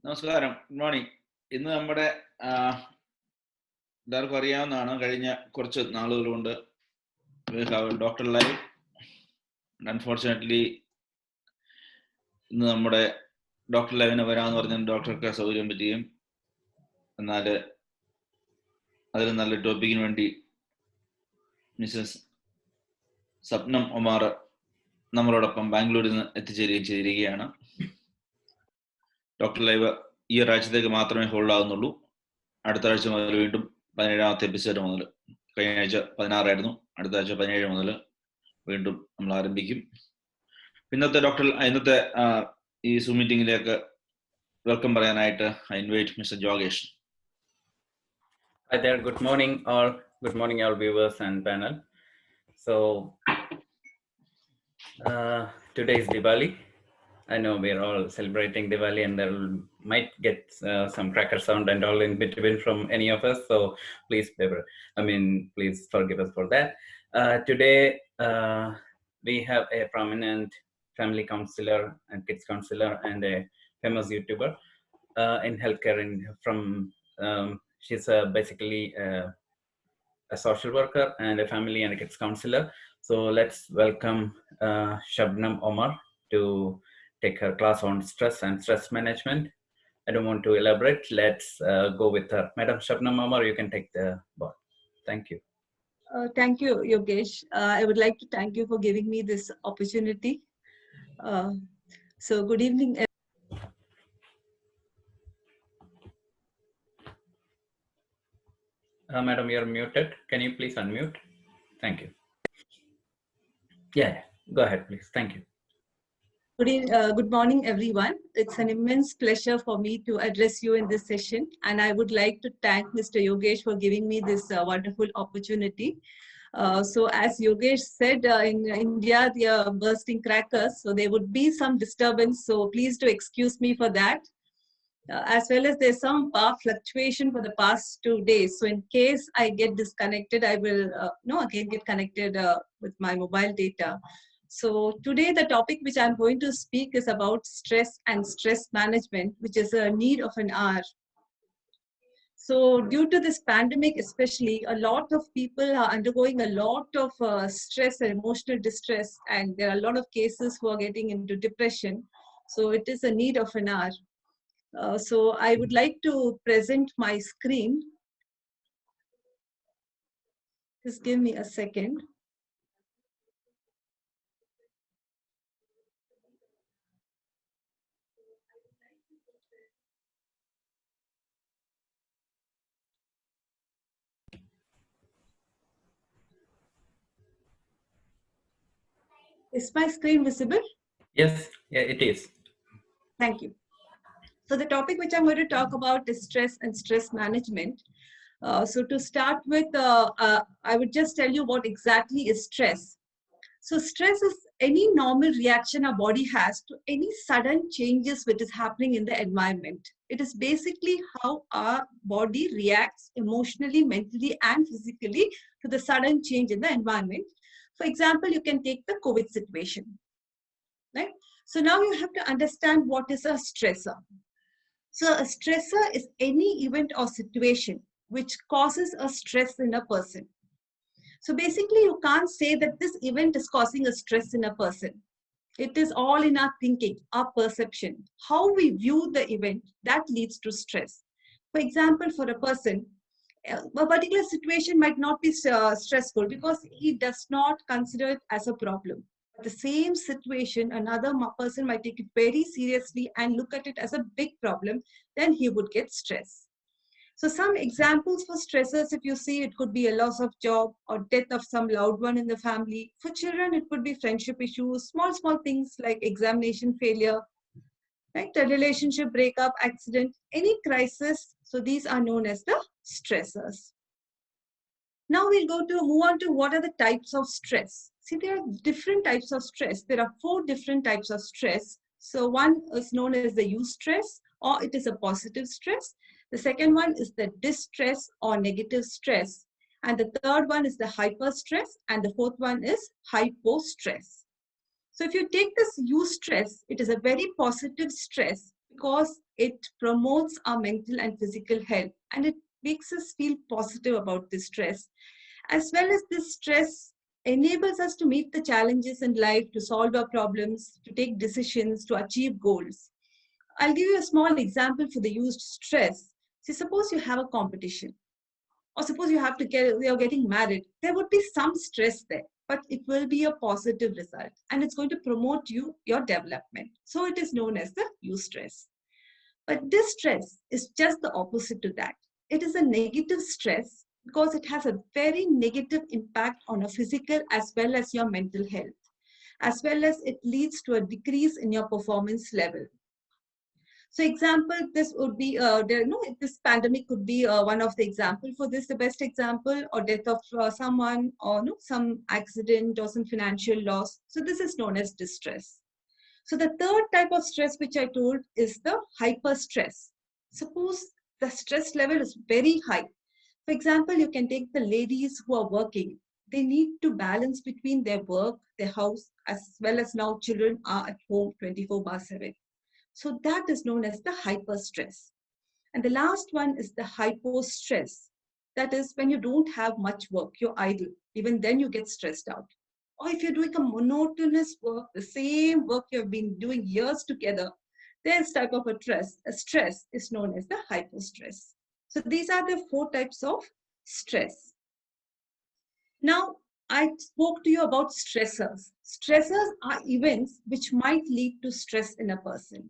നമസ്കാരം, good morning. ഇന്ന് നമ്മുടെ എല്ലാവർക്കും അറിയാവുന്നതാണ്, കഴിഞ്ഞ കുറച്ച് നാളുകൾ കൊണ്ട് ഡോക്ടർ ലൈവ്. അൺഫോർച്ചുനേറ്റ്ലി ഇന്ന് നമ്മുടെ ഡോക്ടർ ലൈവിന് വരാമെന്ന് പറഞ്ഞാൽ ഡോക്ടർക്ക് സൗകര്യം പറ്റുകയും, എന്നാൽ അതിൽ നല്ല ടോപ്പിക്കിന് വേണ്ടി മിസ്സസ് സപ്നം ഒമാർ നമ്മളോടൊപ്പം ബാംഗ്ലൂരിൽ നിന്ന് എത്തിച്ചേരുകയും ചെയ്തിരിക്കുകയാണ്. ഡോക്ടർ ലൈവ് ഈ ഒരാഴ്ചത്തേക്ക് മാത്രമേ ഹോൾഡ് ആകുന്നുള്ളൂ. അടുത്ത ആഴ്ച മുതൽ വീണ്ടും 17ാമത്തെ എപ്പിസോഡ് മുതൽ, കഴിഞ്ഞ ആഴ്ച 16 ആയിരുന്നു, അടുത്ത ആഴ്ച 17 മുതൽ വീണ്ടും നമ്മൾ ആരംഭിക്കും. ഇന്നത്തെ ഈ സൂം മീറ്റിംഗിലേക്ക് വെൽക്കം പറയാനായിട്ട് ഐ ഇൻവൈറ്റ് മിസ്റ്റർ ജോഗേഷ്. Hi there, good morning all viewers and panel. So today is Diwali. I know we're all celebrating Diwali and there might get some cracker sound and all in between from any of us. So please forgive us for that. Today we have a prominent family counselor and kids counselor and a famous YouTuber in healthcare she's basically a social worker and a family and a kids counselor. So let's welcome Shabnam Omer to take her class on stress and stress management. I don't want to elaborate. Let's go with her. Madam Shabnam Omer, you can take the ball. Thank you. Thank you, Yogesh. I would like to thank you for giving me this opportunity. So good evening. Madam, you're muted. Can you please unmute? Thank you. Yeah, go ahead, please. Thank you. Good morning, everyone. It's an immense pleasure for me to address you in this session. And I would like to thank Mr. Yogesh for giving me this wonderful opportunity. So as Yogesh said, in India, they are bursting crackers. So there would be some disturbance. So please do excuse me for that. As well as there's some power fluctuation for the past 2 days. So in case I get disconnected, I will again get connected with my mobile data. So today the topic which I'm going to speak is about stress and stress management, which is a need of an hour. So due to this pandemic especially, a lot of people are undergoing a lot of stress and emotional distress, and there are a lot of cases who are getting into depression. So it is a need of an hour. So I would like to present my screen. Just give me a second. Is my screen visible? Yes, yeah, it is. Thank you. So the topic which I'm going to talk about is stress and stress management. So to start with, I would just tell you what exactly is stress. So stress is any normal reaction our body has to any sudden changes which is happening in the environment. It is basically how our body reacts emotionally, mentally, and physically to the sudden change in the environment. For example, you can take the COVID situation, right? So now you have to understand what is a stressor. So a stressor is any event or situation which causes a stress in a person. So basically, you can't say that this event is causing a stress in a person. It is all in our thinking, our perception, how we view the event that leads to stress. For example, for a person, a particular situation might not be stressful because he does not consider it as a problem. The same situation, another person might take it very seriously and look at it as a big problem, then he would get stress. So some examples for stressors, if you see, it could be a loss of job or death of some loved one in the family. For children, it could be friendship issues, small things like examination failure, right? A relationship breakup, accident, any crisis. So these are known as the stressors. Now we'll move on to what are the types of stress. See, there are different types of stress. There are 4 different types of stress. So one is known as the eustress, or it is a positive stress. The second one is the distress or negative stress. And the third one is the hyperstress. And the fourth one is hypostress. So if you take this eustress, it is a very positive stress because it promotes our mental and physical health, and it makes us feel positive about this stress. As well as this stress enables us to meet the challenges in life, to solve our problems, to take decisions, to achieve goals. I'll give you a small example for the used stress. See, suppose you have a competition, or suppose you're getting married. There would be some stress there, but it will be a positive result, and it's going to promote your development. So it is known as the eustress. But this stress is just the opposite to that. It is a negative stress because it has a very negative impact on your physical as well as your mental health, as well as it leads to a decrease in your performance level. So example, this would be, this pandemic could be one of the example for this, the best example, or death of someone, or some accident or some financial loss. So this is known as distress. So the third type of stress which I told is the hyper stress. Suppose the stress level is very high. For example, you can take the ladies who are working. They need to balance between their work, their house, as well as now children are at home 24/7. So that is known as the hyper stress. And the last one is the hypo stress. That is when you don't have much work, you're idle. Even then you get stressed out. Or if you're doing a monotonous work, the same work you've been doing years together, this type of a stress is known as the hypo stress. So these are the 4 types of stress. Now, I spoke to you about stressors. Stressors are events which might lead to stress in a person.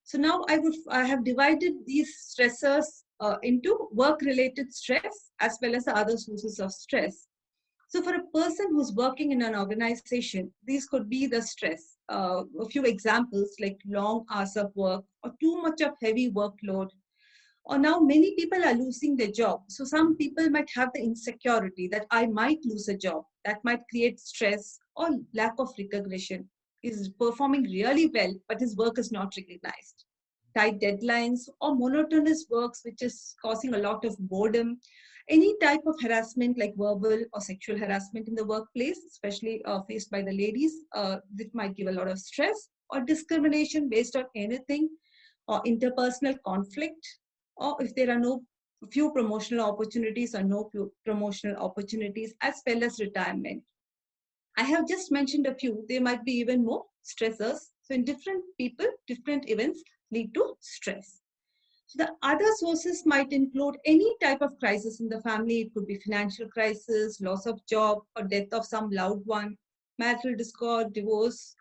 So now I have divided these stressors into work-related stress as well as the other sources of stress. So for a person who's working in an organization, these could be the stress. A few examples like long hours of work or too much of heavy workload. Or now many people are losing their job. So some people might have the insecurity that I might lose a job. That might create stress or lack of recognition. He's performing really well, but his work is not recognized. Tight deadlines or monotonous works, which is causing a lot of boredom. Any type of harassment like verbal or sexual harassment in the workplace, especially faced by the ladies, that might give a lot of stress. Or discrimination based on anything, or interpersonal conflict, or if there are few promotional opportunities or no promotional opportunities, as well as retirement. I have just mentioned a few. There might be even more stressors. So in different people, different events lead to stress. So the other sources might include any type of crisis in the family. It could be financial crisis, loss of job, or death of some loved one, marital discord, divorce.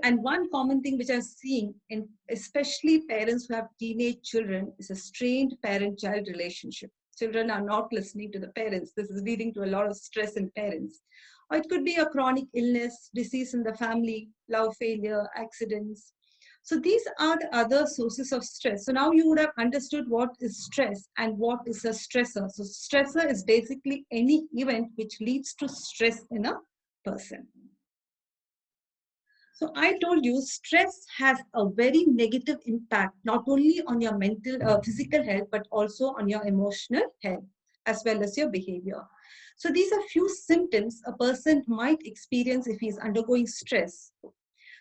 And one common thing which I'm seeing in especially parents who have teenage children is a strained parent-child relationship. Children are not listening to the parents. This is leading to a lot of stress in parents. Or it could be a chronic illness, disease in the family, love failure, accidents. So these are the other sources of stress. So now you would have understood what is stress and what is a stressor. So stressor is basically any event which leads to stress in a person. So I told you stress has a very negative impact, not only on your physical health, but also on your emotional health, as well as your behavior. So these are few symptoms a person might experience if he's undergoing stress.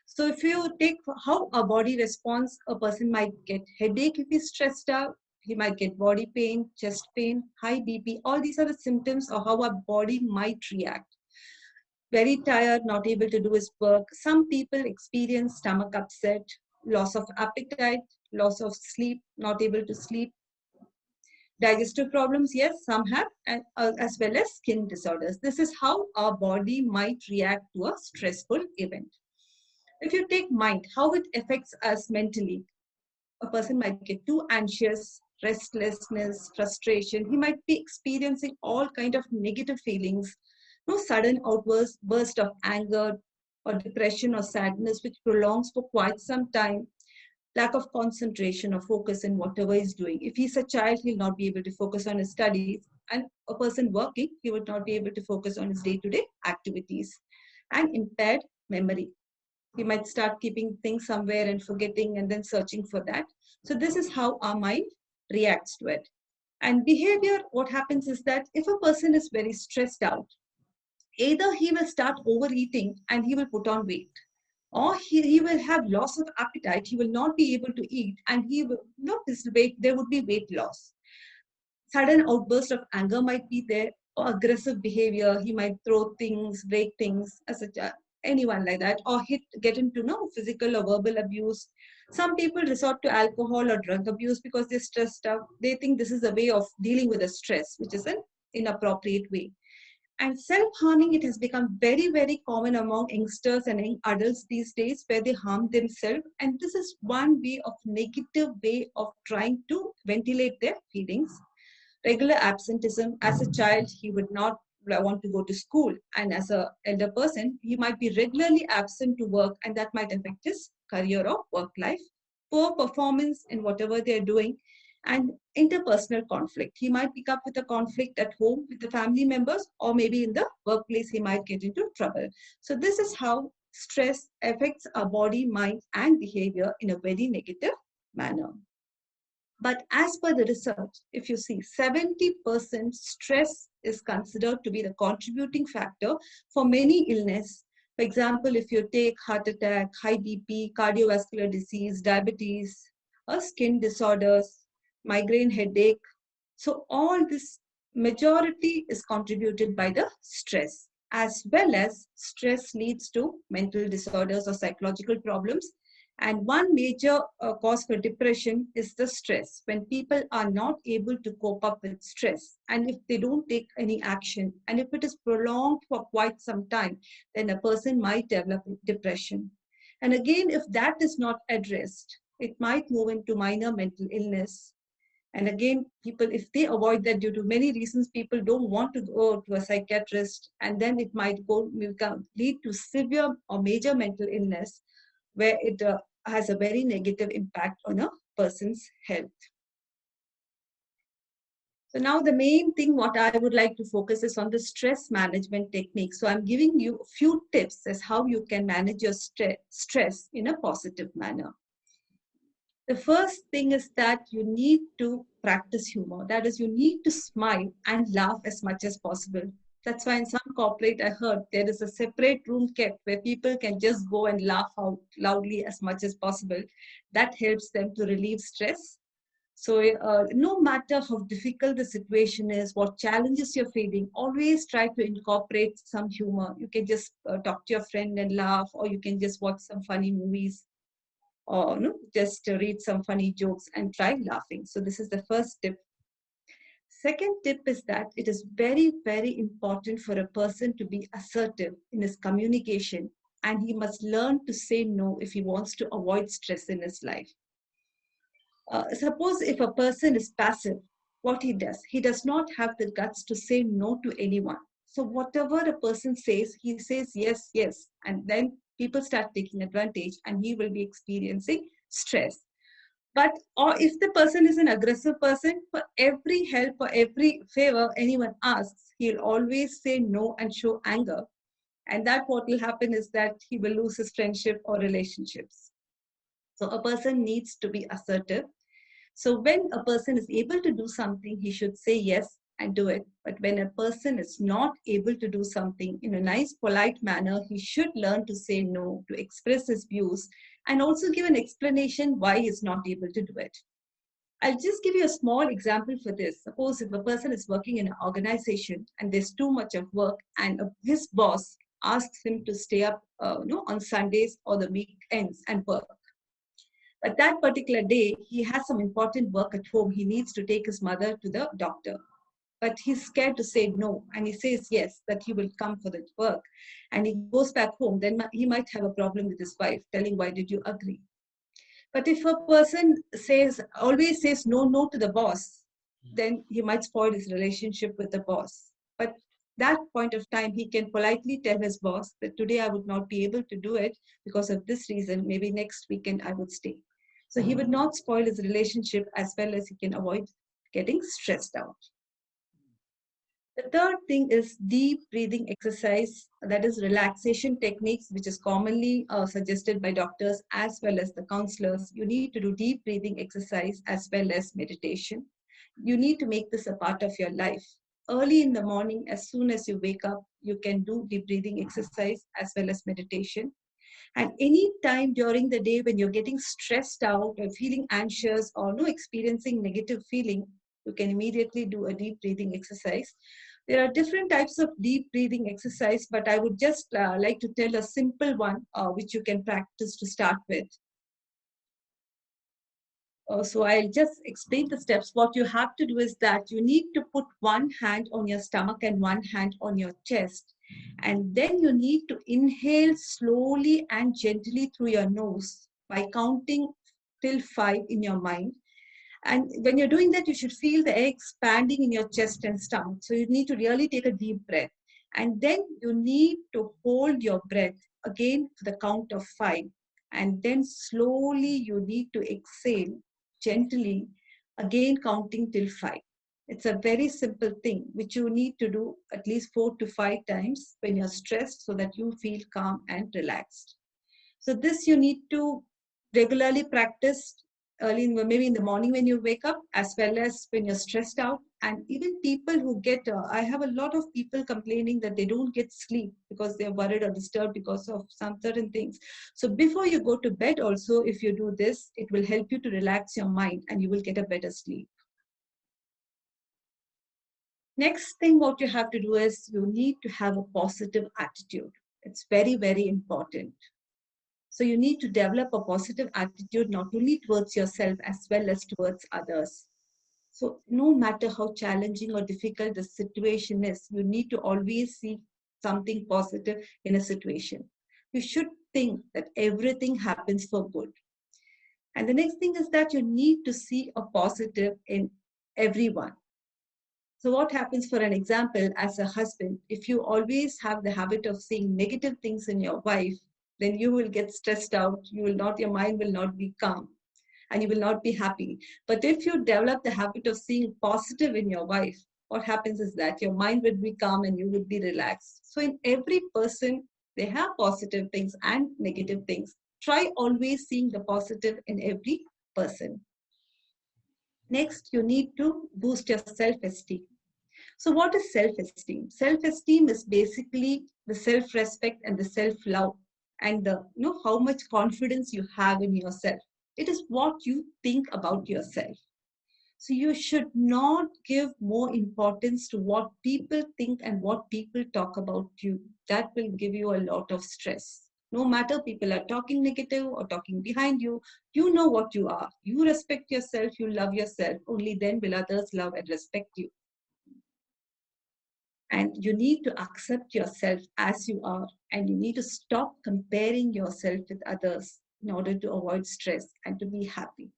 So if you take how a body responds, a person might get headache if he's stressed out. He might get body pain, chest pain, high BP. All these are the symptoms of how our body might react. Very tired, not able to do his work. Some people experience stomach upset, loss of appetite, loss of sleep, not able to sleep. Digestive problems, yes, some have, as well as skin disorders. This is how our body might react to a stressful event. If you take mind, how it affects us mentally, a person might get too anxious, restlessness, frustration. He might be experiencing all kinds of negative feelings. No sudden burst of anger or depression or sadness which prolongs for quite some time. Lack of concentration or focus in whatever he's doing. If he's a child, he'll not be able to focus on his studies. And a person working, he would not be able to focus on his day-to-day activities. And impaired memory. He might start keeping things somewhere and forgetting and then searching for that. So this is how our mind reacts to it. And behavior, what happens is that if a person is very stressed out, either he will start overeating and he will put on weight, or he will have loss of appetite. He will not be able to eat, and he will not this weight. There would be weight loss. Sudden outburst of anger might be there, or aggressive behavior. He might throw things, break things, as a anyone like that, or get into physical or verbal abuse. Some people resort to alcohol or drug abuse because they're stressed out. They think this is a way of dealing with the stress, which is an inappropriate way. And self-harming, it has become very, very common among youngsters and young adults these days, where they harm themselves. And this is one way of negative way of trying to ventilate their feelings. Regular absenteeism. As a child, he would not want to go to school, and as an elder person, he might be regularly absent to work, and that might affect his career or work life. Poor performance in whatever they're doing, and interpersonal conflict. He might pick up with a conflict at home with the family members, or maybe in the workplace he might get into trouble. So this is how stress affects our body, mind, and behavior in a very negative manner. But as per the research, if you see, 70% stress is considered to be the contributing factor for many illness. For example, if you take heart attack, high BP, cardiovascular disease, diabetes, or skin disorders, migraine headache. So all this majority is contributed by the stress, as well as stress leads to mental disorders or psychological problems. And one major cause for depression is the stress. When people are not able to cope up with stress, and if they don't take any action, and if it is prolonged for quite some time, then a person might develop depression. And again, if that is not addressed, it might move into minor mental illness. And again, people, if they avoid that due to many reasons, people don't want to go to a psychiatrist, and then it might lead to severe or major mental illness, where it has a very negative impact on a person's health. So now the main thing what I would like to focus is on the stress management technique. So I'm giving you a few tips as how you can manage your stress in a positive manner. The first thing is that you need to practice humor. That is, you need to smile and laugh as much as possible. That's why in some corporate, I heard there is a separate room kept where people can just go and laugh out loudly as much as possible. That helps them to relieve stress. So no matter how difficult the situation is, what challenges you're facing, always try to incorporate some humor. You can just talk to your friend and laugh, or you can just watch some funny movies, or just read some funny jokes and try laughing. So this is the first tip. Second tip is that it is very, very important for a person to be assertive in his communication, and he must learn to say no if he wants to avoid stress in his life. Suppose if a person is passive, what he does not have the guts to say no to anyone. So whatever a person says, he says yes, yes, and then people start taking advantage, and he will be experiencing stress. But, or if the person is an aggressive person, for every help or every favor anyone asks, he'll always say no and show anger. And that what will happen is that he will lose his friendship or relationships. So a person needs to be assertive. So when a person is able to do something, he should say yes and do it. But when a person is not able to do something in a nice, polite manner, he should learn to say no, to express his views, and also give an explanation why he's not able to do it. I'll just give you a small example for this. Suppose if a person is working in an organization and there's too much of work, and his boss asks him to stay up on Sundays or the weekends and work. But that particular day, he has some important work at home. He needs to take his mother to the doctor. But he's scared to say no, and he says yes, that he will come for the work. And he goes back home, then he might have a problem with his wife, telling, why did you agree? But if a person always says no to the boss, then he might spoil his relationship with the boss. But that point of time, he can politely tell his boss that today I would not be able to do it because of this reason. Maybe next weekend I would stay. So he would not spoil his relationship, as well as he can avoid getting stressed out. The third thing is deep breathing exercise, that is relaxation techniques, which is commonly suggested by doctors as well as the counselors. You need to do deep breathing exercise as well as meditation. You need to make this a part of your life. Early in the morning, as soon as you wake up, you can do deep breathing exercise as well as meditation. And any time during the day when you're getting stressed out or feeling anxious or no experiencing negative feeling, you can immediately do a deep breathing exercise. There are different types of deep breathing exercise, but I would just like to tell a simple one which you can practice to start with. So I'll just explain the steps. What you have to do is that you need to put one hand on your stomach and one hand on your chest. And then you need to inhale slowly and gently through your nose by counting till 5 in your mind. And when you're doing that, you should feel the air expanding in your chest and stomach. So you need to really take a deep breath. And then you need to hold your breath again for the count of 5. And then slowly you need to exhale gently, again counting till 5. It's a very simple thing which you need to do at least 4 to 5 times when you're stressed so that you feel calm and relaxed. So this you need to regularly practice early, maybe in the morning when you wake up, as well as when you're stressed out. And even people who get, I have a lot of people complaining that they don't get sleep because they're worried or disturbed because of some certain things. So before you go to bed also, if you do this, it will help you to relax your mind and you will get a better sleep. Next thing what you have to do is you need to have a positive attitude. It's very, very important. So you need to develop a positive attitude not only towards yourself as well as towards others. So no matter how challenging or difficult the situation is, you need to always see something positive in a situation. You should think that everything happens for good. And the next thing is that you need to see a positive in everyone. So what happens, for an example, as a husband, if you always have the habit of seeing negative things in your wife, then you will get stressed out. You will not, your mind will not be calm and you will not be happy. But if you develop the habit of seeing positive in your wife, what happens is that your mind will be calm and you will be relaxed. So in every person, they have positive things and negative things. Try always seeing the positive in every person. Next, you need to boost your self-esteem. So what is self-esteem? Self-esteem is basically the self-respect and the self-love and the, how much confidence you have in yourself. It is what you think about yourself. So you should not give more importance to what people think and what people talk about you. That will give you a lot of stress. No matter people are talking negative or talking behind you, you know what you are. You respect yourself, you love yourself. Only then will others love and respect you. And you need to accept yourself as you are, and you need to stop comparing yourself with others in order to avoid stress and to be happy.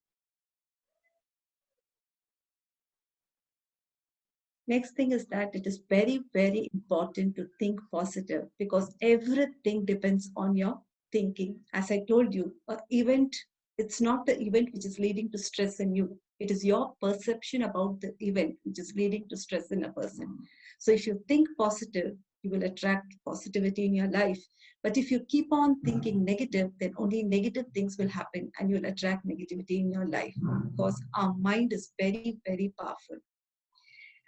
Next thing is that it is very, very important to think positive because everything depends on your thinking. As I told you, an event, it's not the event which is leading to stress in you. It is your perception about the event which is leading to stress in a person. So if you think positive, you will attract positivity in your life. But if you keep on thinking negative, then only negative things will happen and you'll attract negativity in your life because our mind is very, very powerful.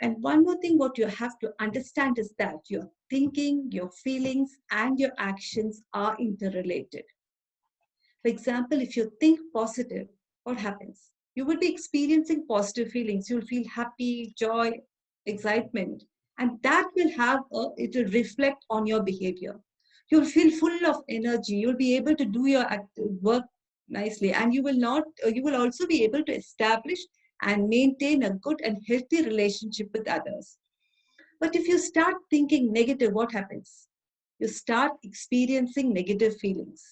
And one more thing, what you have to understand is that your thinking, your feelings, and your actions are interrelated. For example, if you think positive, what happens? You will be experiencing positive feelings. You'll feel happy, joy, excitement, and that will it will reflect on your behavior. You'll feel full of energy. You'll be able to do your work nicely, and you will also be able to establish and maintain a good and healthy relationship with others. But if you start thinking negative, what happens? You start experiencing negative feelings.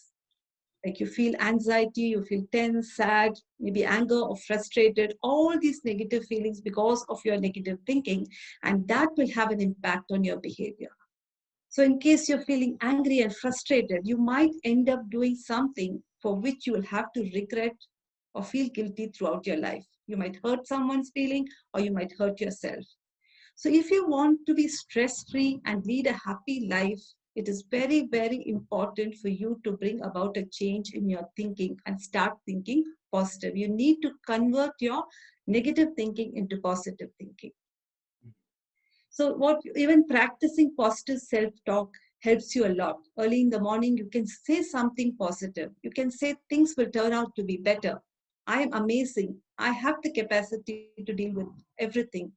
Like you feel anxiety, you feel tense, sad, maybe anger or frustrated, all these negative feelings because of your negative thinking, and that will have an impact on your behavior. So in case you're feeling angry and frustrated, you might end up doing something for which you will have to regret or feel guilty throughout your life. You might hurt someone's feeling or you might hurt yourself. So if you want to be stress-free and lead a happy life, it is very, very important for you to bring about a change in your thinking and start thinking positive. You need to convert your negative thinking into positive thinking. So even practicing positive self-talk helps you a lot. Early in the morning, you can say something positive. You can say things will turn out to be better. I am amazing. I have the capacity to deal with everything.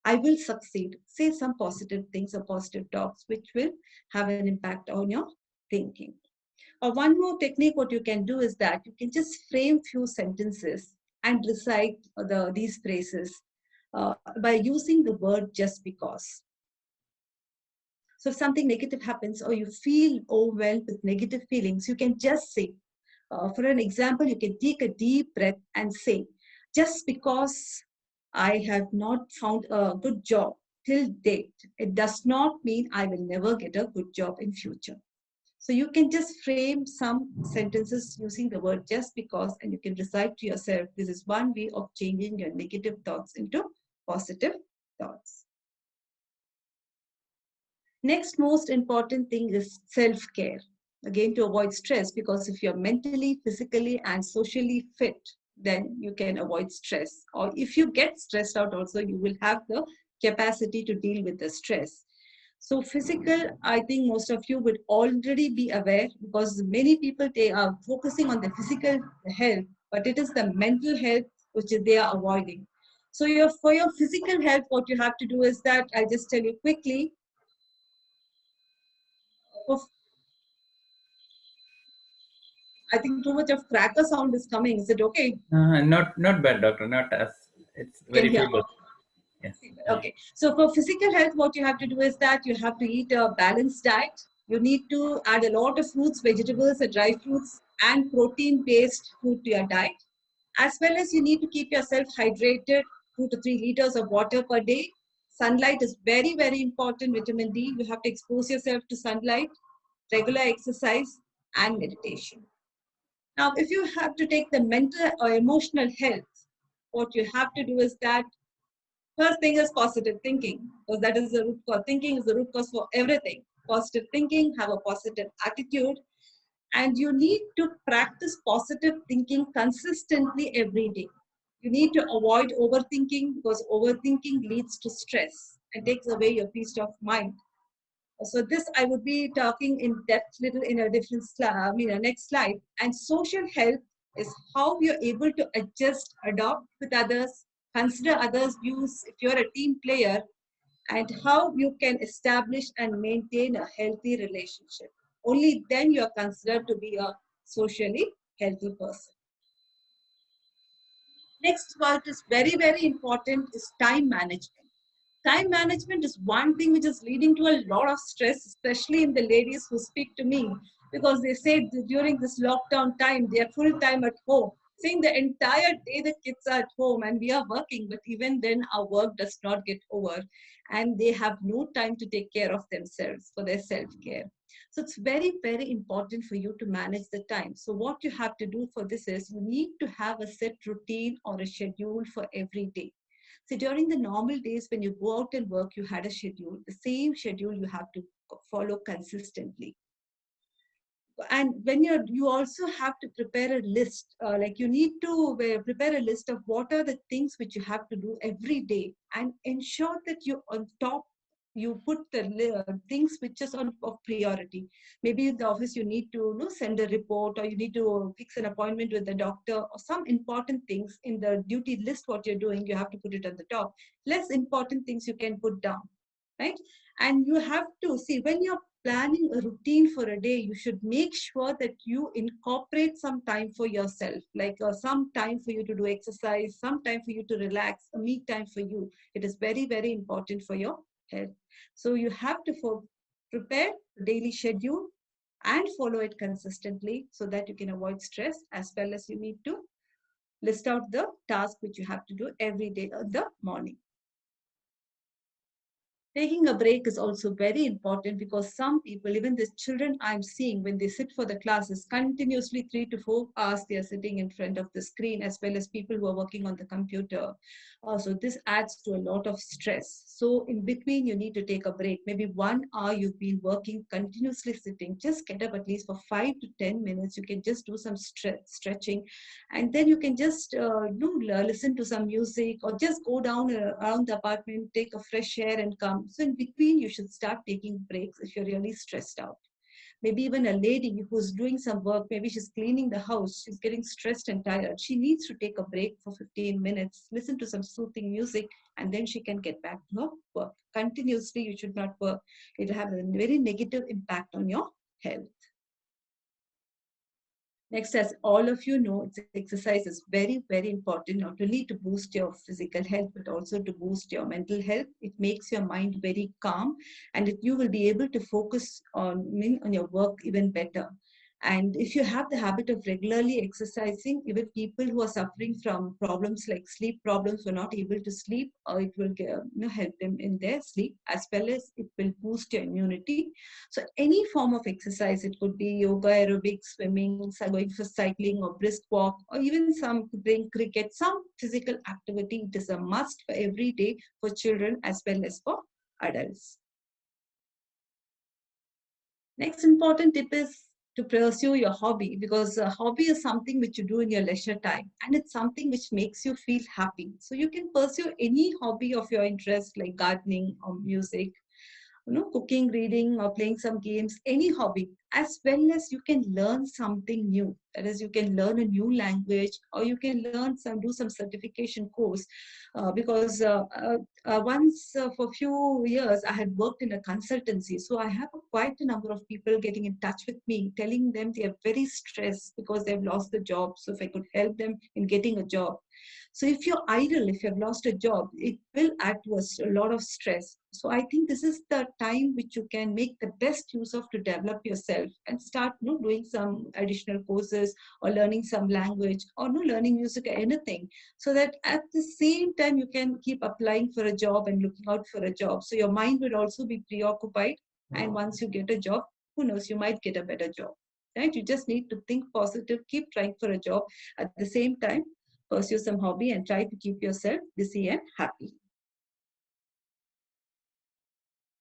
I will succeed. Say some positive things or positive talks, which will have an impact on your thinking. Or one more technique, what you can do is that you can just frame few sentences and recite these phrases by using the word just because. So if something negative happens or you feel overwhelmed with negative feelings, you can just say, for an example, you can take a deep breath and say, just because I have not found a good job till date, it does not mean I will never get a good job in future. So you can just frame some sentences using the word just because, and you can recite to yourself. This is one way of changing your negative thoughts into positive thoughts. Next most important thing is self-care. Again, to avoid stress, because if you're mentally, physically, and socially fit, then you can avoid stress. Or if you get stressed out also, you will have the capacity to deal with the stress. So physical, I think most of you would already be aware, because many people, they are focusing on the physical health, but it is the mental health which they are avoiding. So for your physical health, what you have to do is that, I'll just tell you quickly. I think too much of cracker sound is coming. Is it okay? Not bad, doctor. Not as it's very feeble. Yes. Okay. So for physical health, what you have to do is that you have to eat a balanced diet. You need to add a lot of fruits, vegetables, and dry fruits, and protein-based food to your diet. As well as you need to keep yourself hydrated, 2 to 3 liters of water per day. Sunlight is very, very important. Vitamin D. You have to expose yourself to sunlight, regular exercise, and meditation. Now, if you have to take the mental or emotional health, what you have to do is that first thing is positive thinking, because that is the root cause. Thinking is the root cause for everything. Positive thinking, have a positive attitude, and you need to practice positive thinking consistently every day. You need to avoid overthinking, because overthinking leads to stress and takes away your peace of mind. So this I would be talking in depth little in a different slide, next slide. And social health is how you're able to adjust, adopt with others, consider others' views if you're a team player, and how you can establish and maintain a healthy relationship. Only then you're considered to be a socially healthy person. Next, what is very, very important is time management. Time management is one thing which is leading to a lot of stress, especially in the ladies who speak to me, because they say during this lockdown time, they are full time at home, saying the entire day the kids are at home and we are working, but even then our work does not get over and they have no time to take care of themselves for their self-care. So it's very, very important for you to manage the time. So what you have to do for this is you need to have a set routine or a schedule for every day. So during the normal days when you go out and work, you had a schedule. The same schedule you have to follow consistently. And when you also have to prepare a list, like you need to prepare a list of what are the things which you have to do every day, and ensure that you on top you put the things which is of priority. Maybe in the office you need to send a report, or you need to fix an appointment with the doctor, or some important things in the duty list. What you're doing, you have to put it at the top. Less important things you can put down, right? And you have to see, when you're planning a routine for a day, you should make sure that you incorporate some time for yourself, like some time for you to do exercise, some time for you to relax, a me time for you. It is very, very important for your health. So you have to prepare a daily schedule and follow it consistently so that you can avoid stress, as well as you need to list out the task which you have to do every day in the morning. Taking a break is also very important, because some people, even the children I'm seeing, when they sit for the classes, continuously 3 to 4 hours, they are sitting in front of the screen, as well as people who are working on the computer. So this adds to a lot of stress. So in between, you need to take a break. Maybe 1 hour you've been working, continuously sitting, just get up at least for 5 to 10 minutes. You can just do some stretching, and then you can just listen to some music, or just go down around the apartment, take a fresh air and come. calm. So in between, you should start taking breaks if you're really stressed out. Maybe even a lady who's doing some work, maybe she's cleaning the house, she's getting stressed and tired. She needs to take a break for 15 minutes, listen to some soothing music, and then she can get back to her work. Continuously, you should not work. It'll have a very negative impact on your health. Next, as all of you know, exercise is very, very important, not only to boost your physical health, but also to boost your mental health. It makes your mind very calm, and you will be able to focus on your work even better. And if you have the habit of regularly exercising, even people who are suffering from problems like sleep problems who are not able to sleep, or it will help them in their sleep, as well as it will boost your immunity. So any form of exercise, it could be yoga, aerobics, swimming, going for cycling or brisk walk, or even some playing cricket, some physical activity. It is a must for every day for children as well as for adults. Next important tip is to pursue your hobby, because a hobby is something which you do in your leisure time, and it's something which makes you feel happy. So you can pursue any hobby of your interest, like gardening or music, cooking, reading, or playing some games, any hobby, as well as you can learn something new. That is, you can learn a new language, or you can do some certification course. Once for a few years, I had worked in a consultancy. So I have quite a number of people getting in touch with me, telling them they are very stressed because they've lost the job. So if I could help them in getting a job. So if you're idle, if you've lost a job, it will add to a lot of stress. So I think this is the time which you can make the best use of to develop yourself and start doing some additional courses, or learning some language, or learning music or anything, so that at the same time you can keep applying for a job and looking out for a job. So your mind will also be preoccupied, and once you get a job, who knows, you might get a better job. Right? You just need to think positive, keep trying for a job. At the same time, pursue some hobby and try to keep yourself busy and happy.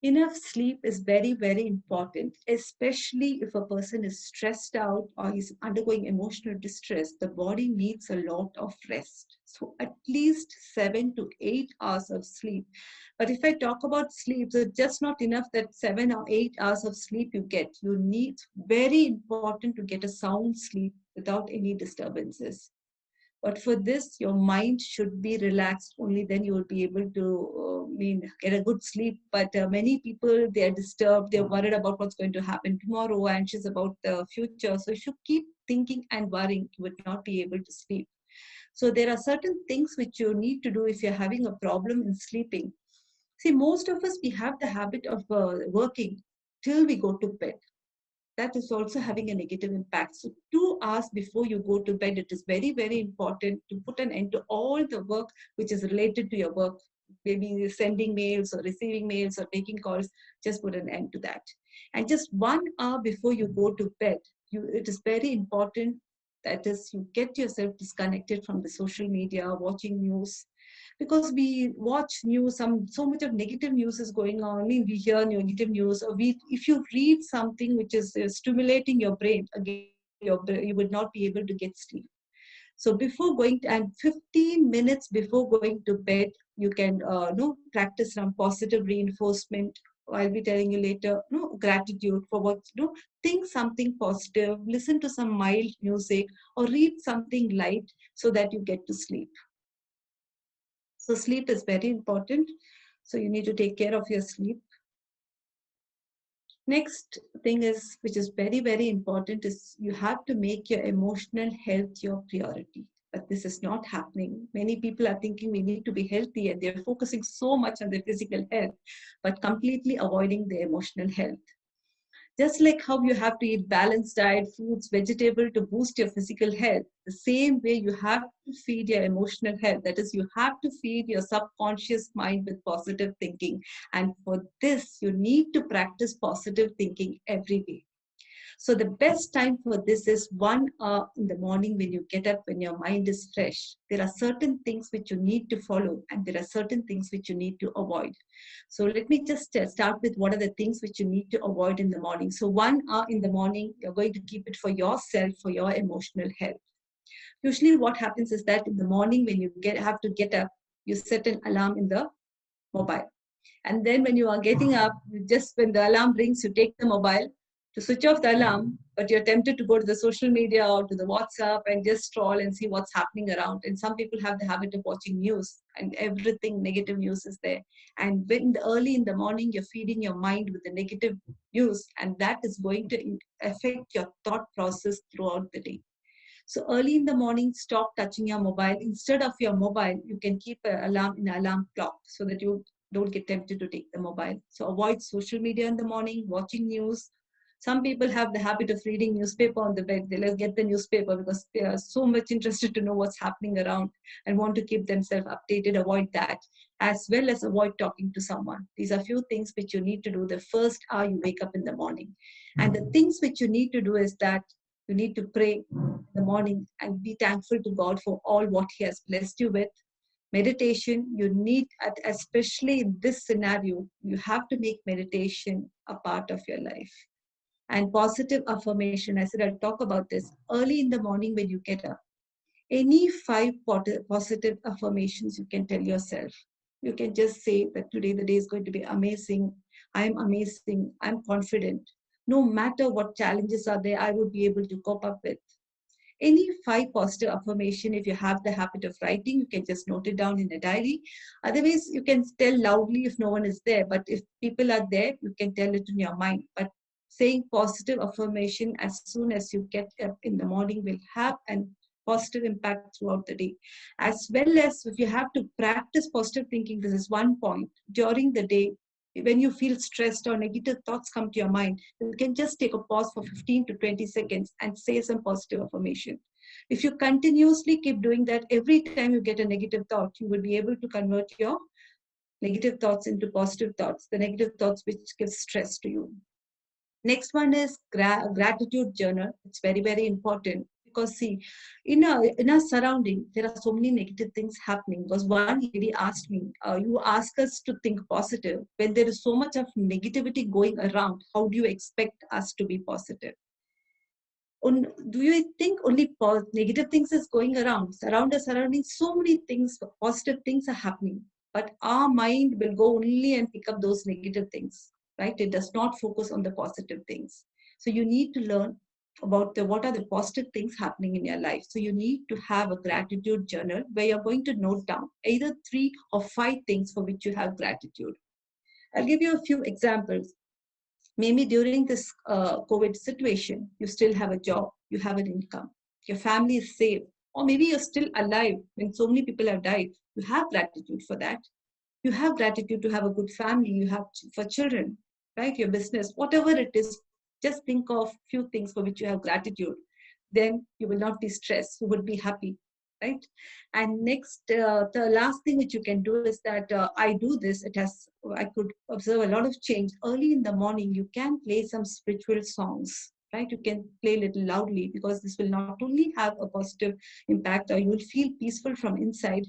Enough sleep is very, very important, especially if a person is stressed out or is undergoing emotional distress. The body needs a lot of rest. So at least 7 to 8 hours of sleep. But if I talk about sleep, so it's just not enough that 7 or 8 hours of sleep you get. You need, very important, to get a sound sleep without any disturbances. But for this, your mind should be relaxed. Only then you will be able to get a good sleep. But many people, they are disturbed. They're worried about what's going to happen tomorrow, anxious about the future. So if you keep thinking and worrying, you would not be able to sleep. So there are certain things which you need to do if you're having a problem in sleeping. See, most of us, we have the habit of working till we go to bed. That is also having a negative impact. So 2 hours before you go to bed, it is very, very important to put an end to all the work which is related to your work. Maybe sending mails or receiving mails or taking calls, just put an end to that. And just 1 hour before you go to bed, it is very important, that is, you get yourself disconnected from the social media, watching news. Because we watch news, so much of negative news is going on. I mean, we hear negative news, or if you read something which is stimulating your brain, again, you would not be able to get sleep. So before going to, and 15 minutes before going to bed, you can practice some positive reinforcement. I'll be telling you later, gratitude for what, think something positive, listen to some mild music, or read something light, so that you get to sleep. So sleep is very important. So you need to take care of your sleep. Next thing is, which is very, very important, is you have to make your emotional health your priority. But this is not happening. Many people are thinking we need to be healthy, and they're focusing so much on their physical health, but completely avoiding their emotional health. Just like how you have to eat balanced diet, fruits, vegetable to boost your physical health, the same way you have to feed your emotional health. That is, you have to feed your subconscious mind with positive thinking. And for this, you need to practice positive thinking every day. So the best time for this is 1 hour in the morning when you get up, when your mind is fresh. There are certain things which you need to follow, and there are certain things which you need to avoid. So let me just start with what are the things which you need to avoid in the morning. So 1 hour in the morning, you're going to keep it for yourself, for your emotional health. Usually what happens is that in the morning when you have to get up, you set an alarm in the mobile. And then when you are getting up, just when the alarm rings, you take the mobile to switch off the alarm, but you're tempted to go to the social media or to the WhatsApp and just scroll and see what's happening around. And some people have the habit of watching news, and everything negative news is there. And when early in the morning, you're feeding your mind with the negative news, and that is going to affect your thought process throughout the day. So early in the morning, stop touching your mobile. Instead of your mobile, you can keep an alarm in an alarm clock so that you don't get tempted to take the mobile. So avoid social media in the morning, watching news. Some people have the habit of reading newspaper on the bed. They'll get the newspaper because they are so much interested to know what's happening around and want to keep themselves updated. Avoid that, as well as avoid talking to someone. These are few things which you need to do the first hour you wake up in the morning. And the things which you need to do is that you need to pray in the morning and be thankful to God for all what He has blessed you with. Meditation, you need, especially in this scenario, you have to make meditation a part of your life. And positive affirmation, I said I'll talk about this early in the morning when you get up. Any 5 positive affirmations you can tell yourself. You can just say that today the day is going to be amazing. I'm amazing. I'm confident. No matter what challenges are there, I would be able to cope up with. Any 5 positive affirmation, if you have the habit of writing, you can just note it down in a diary. Otherwise, you can tell loudly if no one is there. But if people are there, you can tell it in your mind. But saying positive affirmation as soon as you get up in the morning will have an positive impact throughout the day. As well as if you have to practice positive thinking, this is one point. During the day, when you feel stressed or negative thoughts come to your mind, you can just take a pause for 15 to 20 seconds and say some positive affirmation. If you continuously keep doing that, every time you get a negative thought, you will be able to convert your negative thoughts into positive thoughts, the negative thoughts which give stress to you. Next one is gratitude journal. It's very, very important because see, in our surrounding, there are so many negative things happening. Because one lady asked me, you ask us to think positive. When there is so much of negativity going around, how do you expect us to be positive? Do you think only negative things is going around? Around our surroundings, so many things, positive things are happening. But our mind will go only and pick up those negative things, right? It does not focus on the positive things. So you need to learn about what are the positive things happening in your life. So you need to have a gratitude journal where you're going to note down either 3 or 5 things for which you have gratitude. I'll give you a few examples. Maybe during this COVID situation, you still have a job, you have an income, your family is safe, or maybe you're still alive when so many people have died. You have gratitude for that. You have gratitude to have a good family, you have for children, right? Your business, whatever it is, just think of few things for which you have gratitude. Then you will not be stressed, you will be happy, right? And next, the last thing which you can do is that I do this, I could observe a lot of change. Early in the morning, you can play some spiritual songs, right? You can play a little loudly because this will not only have a positive impact or you will feel peaceful from inside,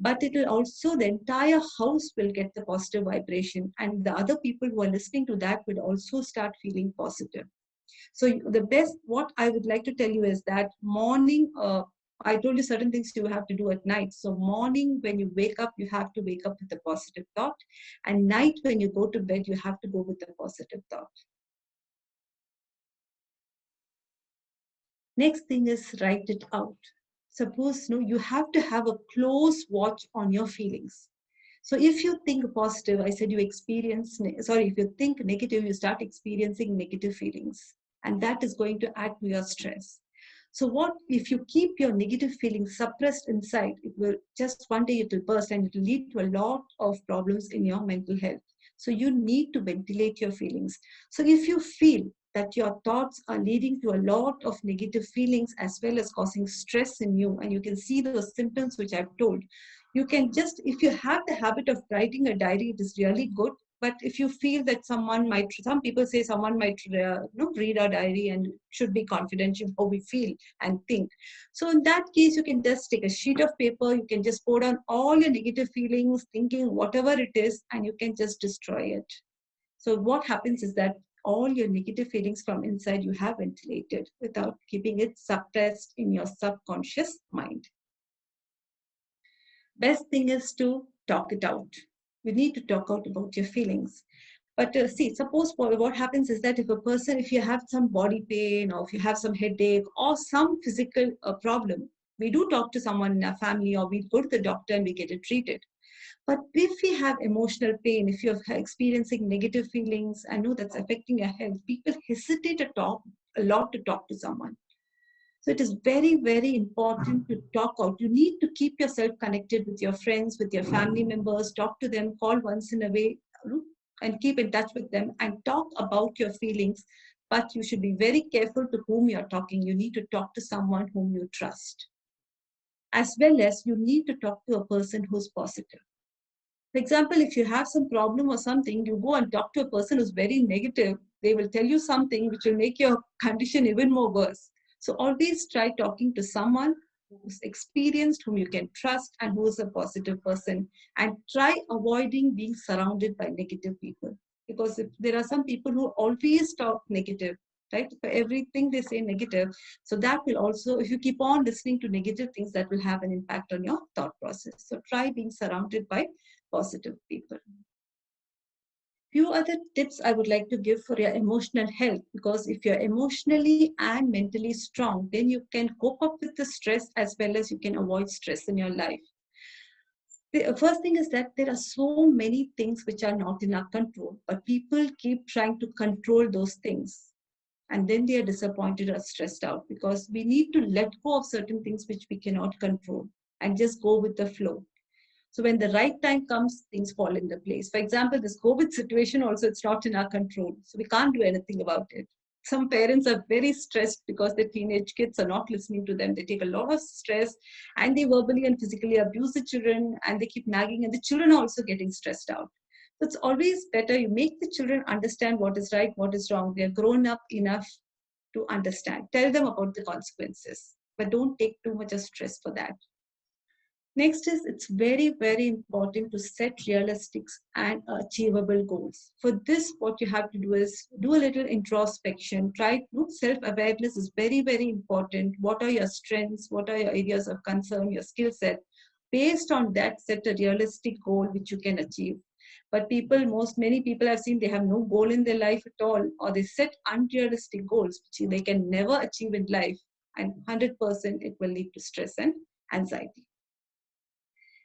but it will also, the entire house will get the positive vibration and the other people who are listening to that will also start feeling positive. So the best, what I would like to tell you is that morning, I told you certain things you have to do at night. So morning, when you wake up, you have to wake up with a positive thought. And night, when you go to bed, you have to go with a positive thought. Next thing is write it out. Suppose you have to have a close watch on your feelings. So if you think positive, I said you experience, if you think negative, you start experiencing negative feelings. And that is going to add to your stress. So what if you keep your negative feelings suppressed inside, it will just one day it will burst and it will lead to a lot of problems in your mental health. So you need to ventilate your feelings. So if you feel that your thoughts are leading to a lot of negative feelings as well as causing stress in you, and you can see those symptoms which I've told, you can just, if you have the habit of writing a diary, it is really good. But if you feel that some people say someone might read our diary and should be confidential how we feel and think. So in that case, you can just take a sheet of paper, you can just pour down all your negative feelings, thinking, whatever it is, and you can just destroy it. So what happens is that all your negative feelings from inside you have ventilated without keeping it suppressed in your subconscious mind. Best thing is to talk it out. You need to talk out about your feelings. But see, suppose what happens is that if you have some body pain, or if you have some headache or some physical problem, we do talk to someone in our family, or we go to the doctor and we get it treated. But if we have emotional pain, if you're experiencing negative feelings, I know that's affecting your health, people hesitate to talk a lot to talk to someone. So it is very, very important to talk out. You need to keep yourself connected with your friends, with your family members, talk to them, call once in a way, and keep in touch with them and talk about your feelings. But you should be very careful to whom you're talking. You need to talk to someone whom you trust. As well as you need to talk to a person who's positive. For example, if you have some problem or something, you go and talk to a person who's very negative. They will tell you something which will make your condition even more worse. So always try talking to someone who's experienced, whom you can trust, and who is a positive person. And try avoiding being surrounded by negative people. Because if there are some people who always talk negative, right? For everything they say negative. So that will also, if you keep on listening to negative things, that will have an impact on your thought process. So try being surrounded by positive people. Few other tips I would like to give for your emotional health, because if you're emotionally and mentally strong, then you can cope up with the stress as well as you can avoid stress in your life. The first thing is that there are so many things which are not in our control, but people keep trying to control those things. And then they are disappointed or stressed out, because we need to let go of certain things which we cannot control and just go with the flow. So when the right time comes, things fall into place. For example, this COVID situation also, it's not in our control. So we can't do anything about it. Some parents are very stressed because their teenage kids are not listening to them. They take a lot of stress and they verbally and physically abuse the children, and they keep nagging, and the children are also getting stressed out. So it's always better you make the children understand what is right, what is wrong. They're grown up enough to understand. Tell them about the consequences, but don't take too much of stress for that. Next is, it's very, very important to set realistic and achievable goals. For this, what you have to do is do a little introspection. Try to self-awareness is very, very important. What are your strengths? What are your areas of concern, your skill set? Based on that, set a realistic goal which you can achieve. But many people I've seen, they have no goal in their life at all, or they set unrealistic goals which they can never achieve in life. And 100% it will lead to stress and anxiety.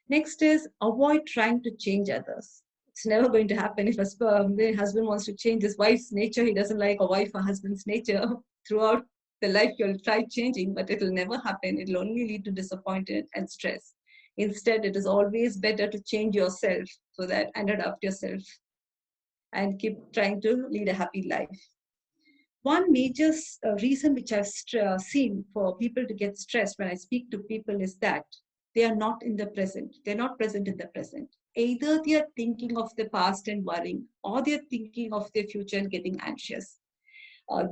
Next is, avoid trying to change others. It's never going to happen. If a husband wants to change his wife's nature, he doesn't like a wife or husband's nature. Throughout the life, you'll try changing, but it will never happen. It will only lead to disappointment and stress. Instead, it is always better to change yourself and adapt yourself and keep trying to lead a happy life. One major reason which I've seen for people to get stressed when I speak to people is that they are not in the present. They're not present in the present. Either they are thinking of the past and worrying, or they're thinking of their future and getting anxious.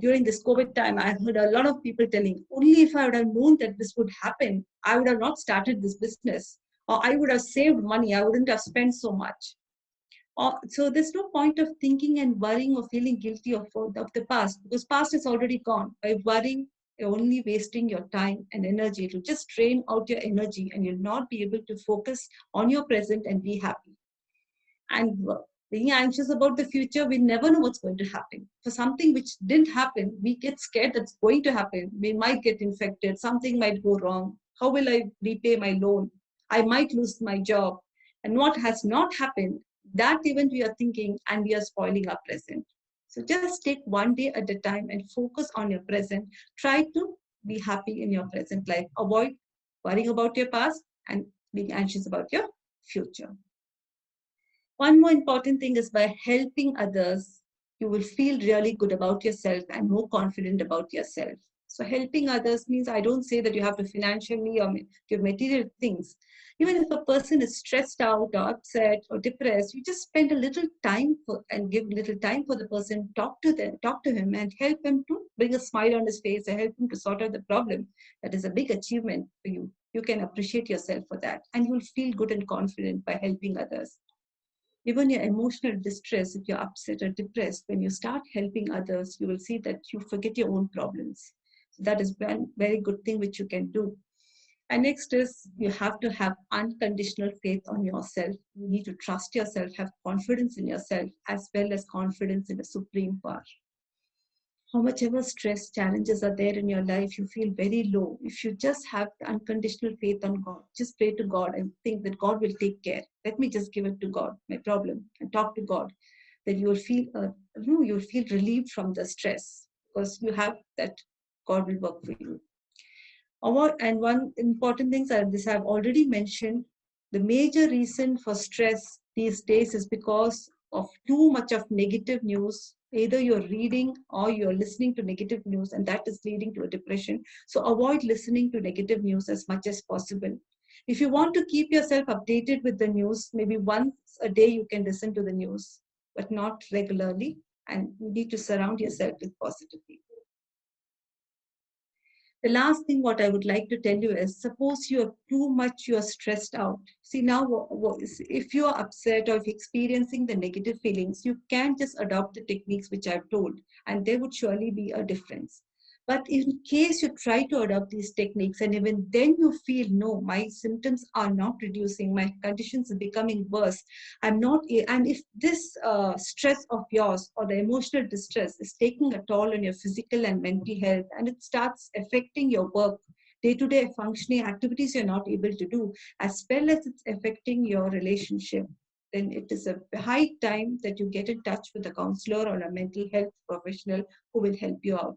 During this COVID time, I heard a lot of people telling, only if I would have known that this would happen, I would have not started this business, or I would have saved money, I wouldn't have spent so much. So there's no point of thinking and worrying or feeling guilty of the past, because past is already gone. By worrying, you're only wasting your time and energy. It will just drain out your energy, and you'll not be able to focus on your present and be happy. And being anxious about the future, we never know what's going to happen. For something which didn't happen, we get scared that's going to happen. We might get infected, something might go wrong. How will I repay my loan? I might lose my job. And what has not happened, that event we are thinking, and we are spoiling our present. So just take one day at a time and focus on your present. Try to be happy in your present life. Avoid worrying about your past and being anxious about your future. One more important thing is, by helping others, you will feel really good about yourself and more confident about yourself. So helping others means, I don't say that you have to financially or give material things. Even if a person is stressed out or upset or depressed, you just spend a little time and give little time for the person, talk to him and help him to bring a smile on his face and help him to sort out the problem. That is a big achievement for you. You can appreciate yourself for that, and you will feel good and confident by helping others. Even your emotional distress, if you're upset or depressed, when you start helping others, you will see that you forget your own problems. So that is one very good thing which you can do. And next is you have to have unconditional faith on yourself. You need to trust yourself, have confidence in yourself, as well as confidence in the supreme power. How much ever stress, challenges are there in your life, you feel very low. If you just have the unconditional faith on God, just pray to God and think that God will take care. Let me just give it to God, my problem, and talk to God. That you will feel, you will feel relieved from the stress because you have that God will work for you. And one important thing that this I've already mentioned, the major reason for stress these days is because of too much of negative news. Either you're reading or you're listening to negative news, and that is leading to a depression. So avoid listening to negative news as much as possible. If you want to keep yourself updated with the news, maybe once a day you can listen to the news, but not regularly. And you need to surround yourself with positive people. The last thing what I would like to tell you is, suppose you're stressed out. See now, if you are upset or if experiencing the negative feelings, you can just adopt the techniques which I've told, and there would surely be a difference. But in case you try to adopt these techniques and even then you feel, no, my symptoms are not reducing, my conditions are becoming worse, I'm not, and if this stress of yours or the emotional distress is taking a toll on your physical and mental health, and it starts affecting your work, day-to-day functioning activities you're not able to do, as well as it's affecting your relationship, then it is a high time that you get in touch with a counselor or a mental health professional who will help you out.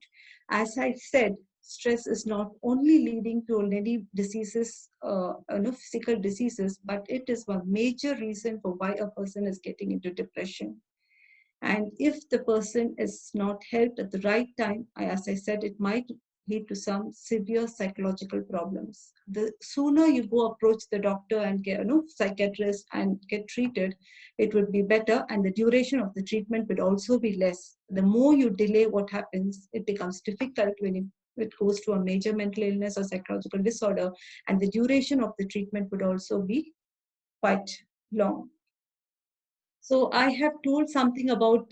As I said, stress is not only leading to many diseases, physical diseases, but it is one major reason for why a person is getting into depression. And if the person is not helped at the right time, as I said, it might lead to some severe psychological problems. The sooner you go approach the doctor and get, psychiatrist and get treated, it would be better, and the duration of the treatment would also be less. The more you delay, what happens, it becomes difficult when it goes to a major mental illness or psychological disorder, and the duration of the treatment would also be quite long. So I have told something about,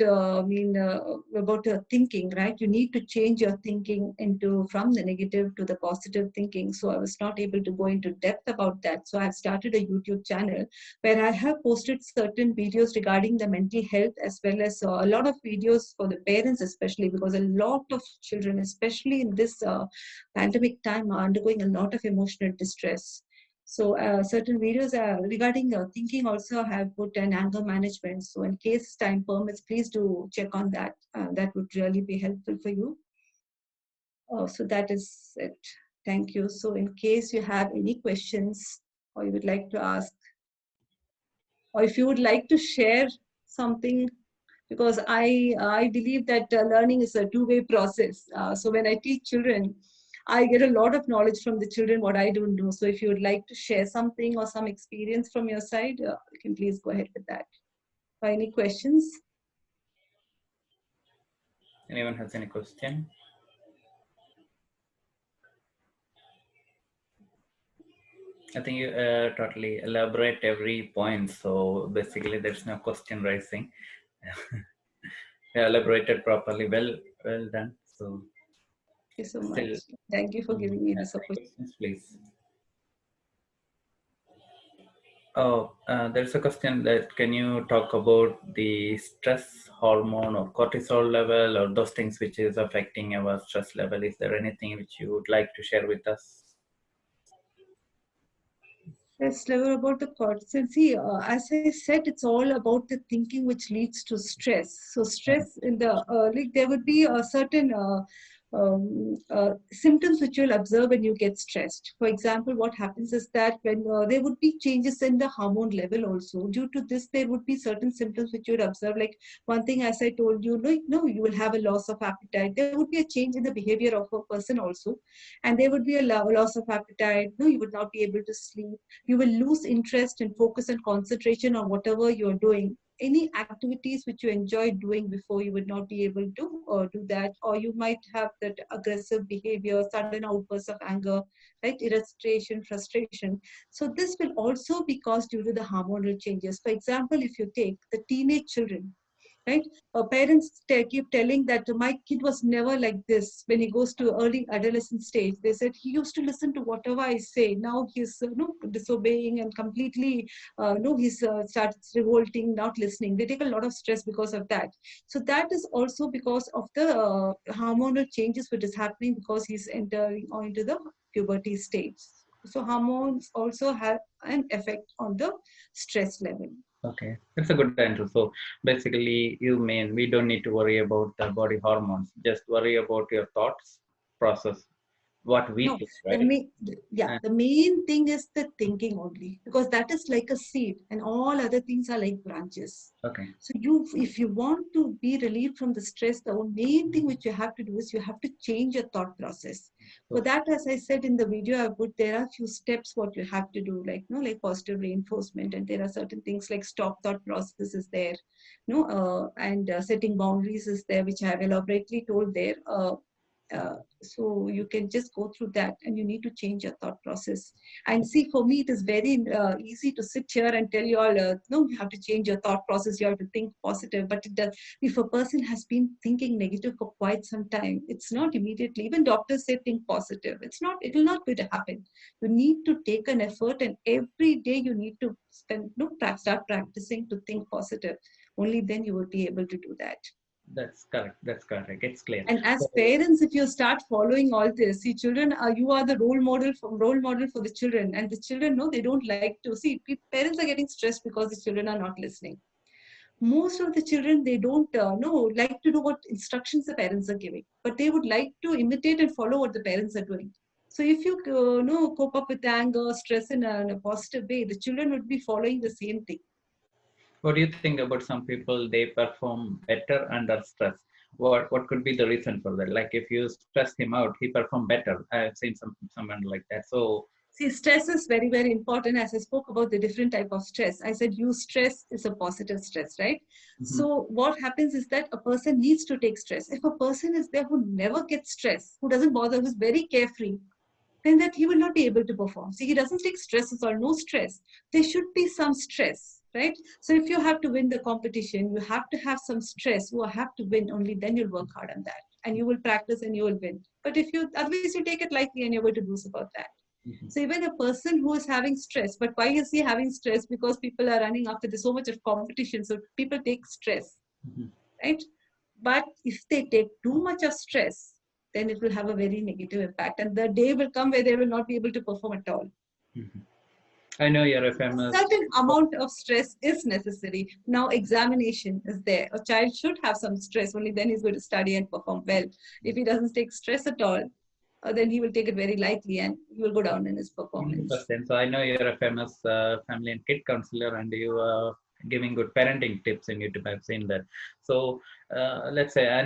thinking, right? You need to change your thinking from the negative to the positive thinking. So I was not able to go into depth about that. So I've started a YouTube channel where I have posted certain videos regarding the mental health, as well as a lot of videos for the parents, especially because a lot of children, especially in this pandemic time, are undergoing a lot of emotional distress. So certain videos regarding thinking also have put an anger management. So in case time permits, please do check on that. That would really be helpful for you. So that is it. Thank you. So in case you have any questions or you would like to ask, or if you would like to share something, because I believe that learning is a two-way process. So when I teach children, I get a lot of knowledge from the children what I don't know. So if you would like to share something or some experience from your side, you can please go ahead with that. Any questions? Anyone has any question? I think you totally elaborate every point. So basically, there's no question rising. Elaborated properly. Well done. So Thank you so much. Thank you for giving me this opportunity. Questions, please. Oh, there's a question that can you talk about the stress hormone or cortisol level or those things which is affecting our stress level? Is there anything which you would like to share with us? Yes, level about the cortisol. See, as I said, it's all about the thinking which leads to stress. So stress in the there would be a certain symptoms which you'll observe when you get stressed. For example, what happens is that when there would be changes in the hormone level also. Due to this, there would be certain symptoms which you would observe. Like one thing, as I told you, you will have a loss of appetite. There would be a change in the behavior of a person also, and there would be a loss of appetite. No, you would not be able to sleep. You will lose interest and focus and concentration on whatever you're doing. Any activities which you enjoyed doing before, you would not be able to do that, or you might have that aggressive behavior, sudden outbursts of anger, right? Irritation, frustration. So this will also be caused due to the hormonal changes. For example, if you take the teenage children, right? Parents keep telling that my kid was never like this. When he goes to early adolescent stage, they said he used to listen to whatever I say. Now he's disobeying and completely he's starts revolting, not listening. They take a lot of stress because of that. So that is also because of the hormonal changes which is happening because he's entering into the puberty stage. So hormones also have an effect on the stress level. Okay, that's a good answer. So basically, you mean we don't need to worry about the body hormones, just worry about your thoughts process, what we No, think, the right? the main thing is the thinking only, because that is like a seed and all other things are like branches. Okay. So if you want to be relieved from the stress, the main thing which you have to do is you have to change your thought process. For that, as I said in the video I put, there are a few steps what you have to do, like like positive reinforcement, and there are certain things like stop thought process is there, and setting boundaries is there, which I have elaborately told there. So you can just go through that, and you need to change your thought process. And see, for me it is very easy to sit here and tell you all no, you have to change your thought process, you have to think positive, but it does, if a person has been thinking negative for quite some time, it's not immediately, even doctors say think positive, it will not going to happen. You need to take an effort, and every day you need to start practicing to think positive. Only then you will be able to do that. That's correct. That's correct. It's clear. And as So, parents, if you start following all this, see, children are, you are the role model for the children, and the children know they don't like to see. Parents are getting stressed because the children are not listening. Most of the children, they don't know like to do what instructions the parents are giving, but they would like to imitate and follow what the parents are doing. So if you cope up with anger, stress in a positive way, the children would be following the same thing. what do you think about some people? They perform better under stress. What could be the reason for that? Like if you stress him out, he perform better. I've seen someone like that. So See, stress is very, very important. As I spoke about the different type of stress, I said use stress is a positive stress, right? So what happens is that a person needs to take stress. If a person is there who never gets stress, who doesn't bother, who's very carefree, then that he will not be able to perform. See, he doesn't take stress or no stress. There should be some stress, right? So if you have to win the competition, you have to have some stress. You have to win. Only then you'll work hard on that, and you will practice and you will win. But if you otherwise you take it lightly and you're going to lose about that. So even a person who is having stress, but why is he having stress? Because people are running after there's so much of competition. So people take stress, right? But if they take too much of stress, then it will have a very negative impact. And the day will come where they will not be able to perform at all. I know you're a A famous. certain amount of stress is necessary. Now examination is there. A child should have some stress, only then he's going to study and perform well. If he doesn't take stress at all, then he will take it very lightly and he will go down in his performance. 100%. So I know you're a famous family and kid counselor, and you are giving good parenting tips in YouTube. I've seen that. So let's say as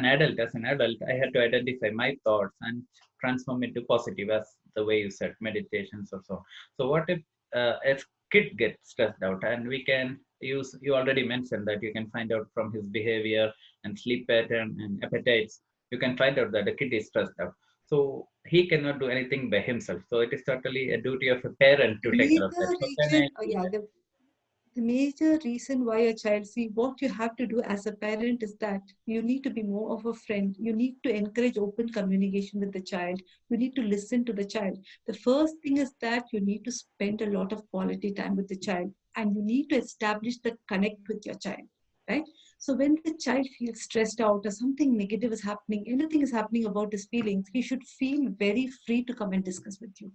an adult, I had to identify my thoughts and transform into positive, as the way you said, meditations or so. So what if kid gets stressed out, and we can use, you already mentioned that you can find out from his behavior and sleep pattern and appetites, you can find out that the kid is stressed out. So he cannot do anything by himself. So it is totally a duty of a parent to take care of that. So can I do that? The major reason why a child, see, what you have to do as a parent is that you need to be more of a friend. You need to encourage open communication with the child. You need to listen to the child. The first thing is that you need to spend a lot of quality time with the child, and you need to establish the connect with your child, right? So when the child feels stressed out or something negative is happening, anything is happening about his feelings, he should feel very free to come and discuss with you.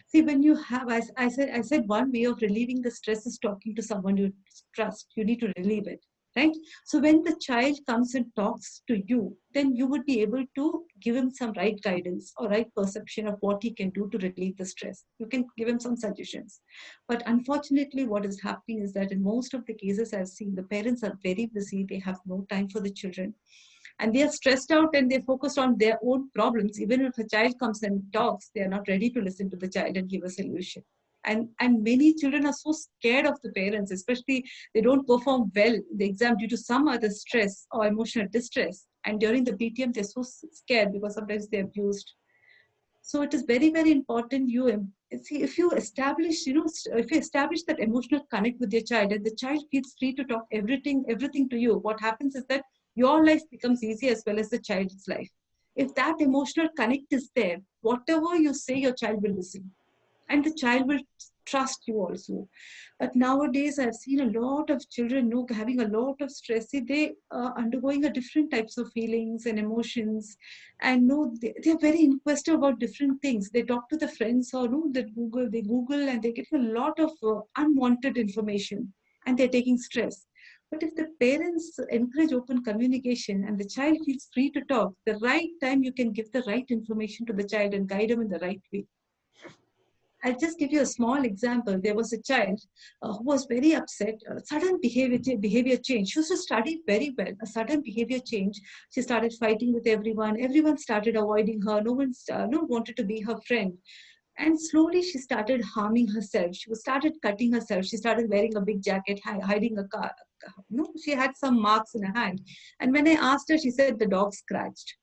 See, when you have, I said one way of relieving the stress is talking to someone you trust. You need to relieve it, right? So when the child comes and talks to you, then you would be able to give him some right guidance or right perception of what he can do to relieve the stress. You can give him some suggestions. But unfortunately, what is happening is that in most of the cases I've seen, the parents are very busy. They have no time for the children, and they are stressed out and they're focused on their own problems. Even if a child comes and talks, they are not ready to listen to the child and give a solution. And many children are so scared of the parents, especially they don't perform well in the exam due to some other stress or emotional distress. And during the BTM, they're so scared because sometimes they're abused. So it is very, very important see, if you establish, if you establish that emotional connect with your child and the child feels free to talk everything to you, what happens is that your life becomes easy as well as the child's life. If that emotional connect is there, whatever you say, your child will listen and the child will trust you also. But nowadays, I've seen a lot of children having a lot of stress. See, they are undergoing a different types of feelings and emotions, and they're very inquisitive about different things. They talk to the friends or they Google, and they're getting a lot of unwanted information, and they're taking stress. But if the parents encourage open communication and the child feels free to talk, the right time you can give the right information to the child and guide them in the right way. I'll just give you a small example. There was a child who was very upset. Sudden behavior change. She used to study very well. A sudden behavior change. She started fighting with everyone. Everyone started avoiding her. No one wanted to be her friend. And slowly she started harming herself. She started cutting herself. She started wearing a big jacket, hiding a car. She had some marks in her hand. And when I asked her, she said the dog scratched.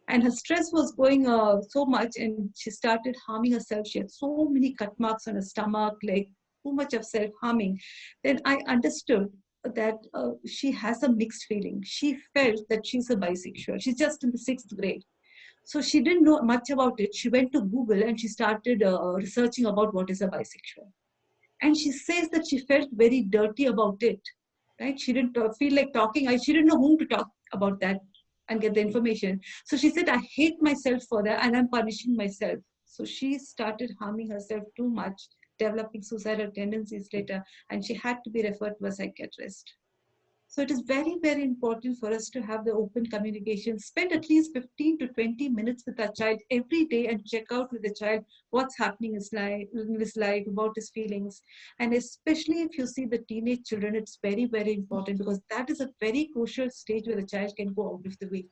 And her stress was going so much, and she started harming herself. She had so many cut marks on her stomach, like too much of self-harming. Then I understood that she has a mixed feeling. She felt that she's a bisexual. She's just in the 6th grade. So she didn't know much about it. She went to Google and she started researching about what is a bisexual. And she says that she felt very dirty about it. Right? She didn't feel like talking. She didn't know whom to talk about that and get the information. So she said, I hate myself for that and I'm punishing myself. So she started harming herself too much, developing suicidal tendencies later, and she had to be referred to a psychiatrist. So it is very, very important for us to have the open communication. Spend at least 15 to 20 minutes with our child every day and check out with the child what's happening in his life, about his feelings. And especially if you see the teenage children, it's very, very important because that is a very crucial stage where the child can go out of the way.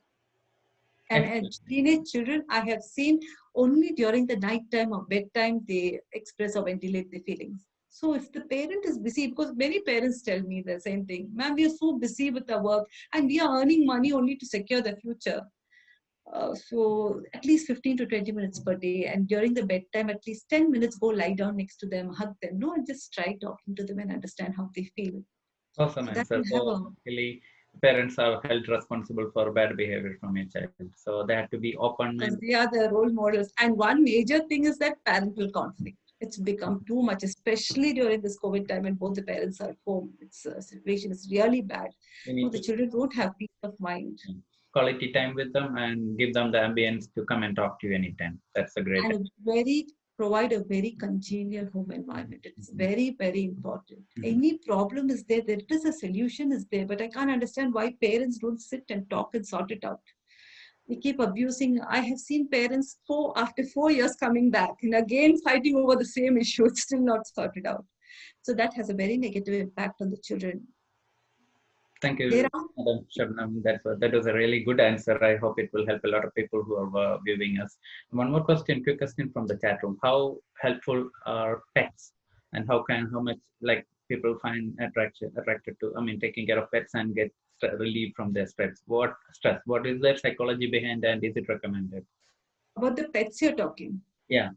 And teenage children, I have seen only during the night time or bedtime, they express or ventilate their feelings. So if the parent is busy, because many parents tell me the same thing, ma'am, we are so busy with our work and we are earning money only to secure the future. So at least 15 to 20 minutes per day. And during the bedtime, at least 10 minutes, go lie down next to them, hug them. No, and just try talking to them and understand how they feel. Awesome So that answer. will have So basically, parents are held responsible for bad behavior from a child. So they have to be open because and they are the role models. And one major thing is that parental conflict. It's become too much, especially during this COVID time when both the parents are at home. It's a situation is really bad. we need The to children don't have peace of mind. quality time with them and give them the ambience to come and talk to you anytime. That's a great. And provide a very congenial home environment. It's very, very important. Any problem is there is a solution is there, but I can't understand why parents don't sit and talk and sort it out. We keep abusing. I have seen parents after 4 years coming back and again fighting over the same issue. It's still not sorted out. So that has a very negative impact on the children. Thank you, Madam Shabnam. That was a really good answer. I hope it will help a lot of people who are viewing us. One more question, quick question from the chat room. How helpful are pets, and how much like people find attracted to? I mean, taking care of pets and get relief from their stress. What is their psychology behind, and is it recommended? About the pets you're talking. Yeah.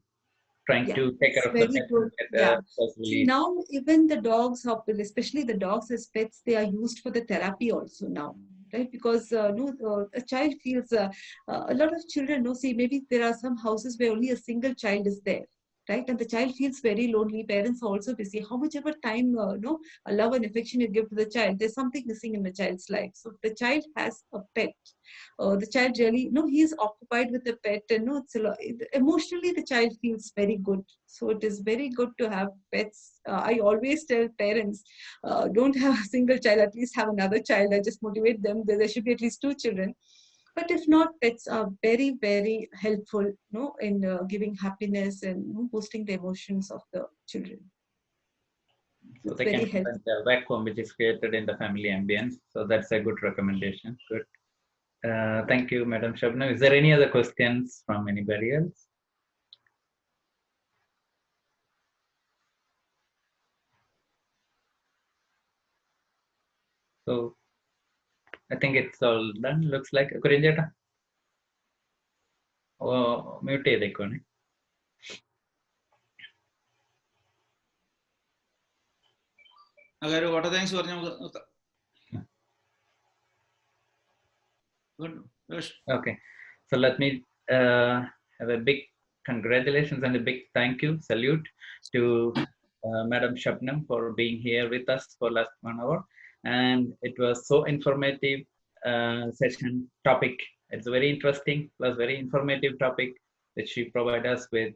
Trying to take care of the pets. Good. Yeah. See, now even the dogs, especially the dogs as pets, they are used for the therapy also now, right? Because a child feels a lot of children. No, see, maybe there are some houses where only a single child is there, right? And the child feels very lonely. Parents are also busy. How much ever time, a love and affection you give to the child, there's something missing in the child's life. So if the child has a pet, the child really, he is occupied with the pet, and emotionally the child feels very good. So it is very good to have pets. I always tell parents, don't have a single child, at least have another child. I just motivate them that there should be at least 2 children. But if not, pets are very, very helpful, in giving happiness and boosting the emotions of the children. So it's they very can helpful. the vacuum which is created in the family ambience. So that's a good recommendation. Good. Thank you, Madam Shabnam. Is there any other questions from anybody else? So I think it's all done. Looks like Kurinjata. Oh, mute. അതൊരു ഓട്ട thanks പറഞ്ഞ് നമുക്ക് നിർത്താം. Okay, so let me have a big congratulations and a big thank you, salute to Madam Shabnam for being here with us for last 1 hour, and it was so informative session topic. It's very interesting plus very informative topic that she provided us with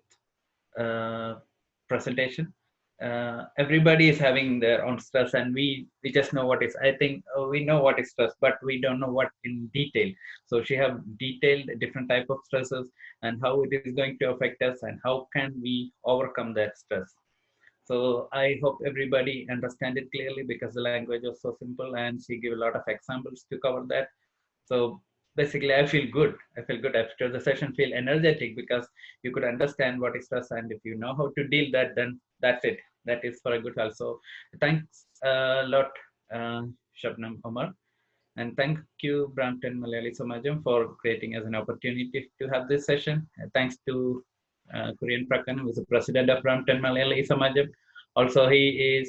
presentation. Everybody is having their own stress, and we just know what is, I think we know what is stress, but we don't know what in detail. So she have detailed different type of stresses and how it is going to affect us and how can we overcome that stress. So I hope everybody understand it clearly, because the language was so simple and she gave a lot of examples to cover that. So basically I feel good. I feel good after the session, feel energetic, because you could understand what is stress, and if you know how to deal that, then that's it. That is for a good health. So thanks a lot, Shabnam Omer. And thank you, Brampton Malayali Samajam, for creating as an opportunity to have this session. And thanks to Korean Prakan, who is the president of Brampton Malayali Samajam. Also, he is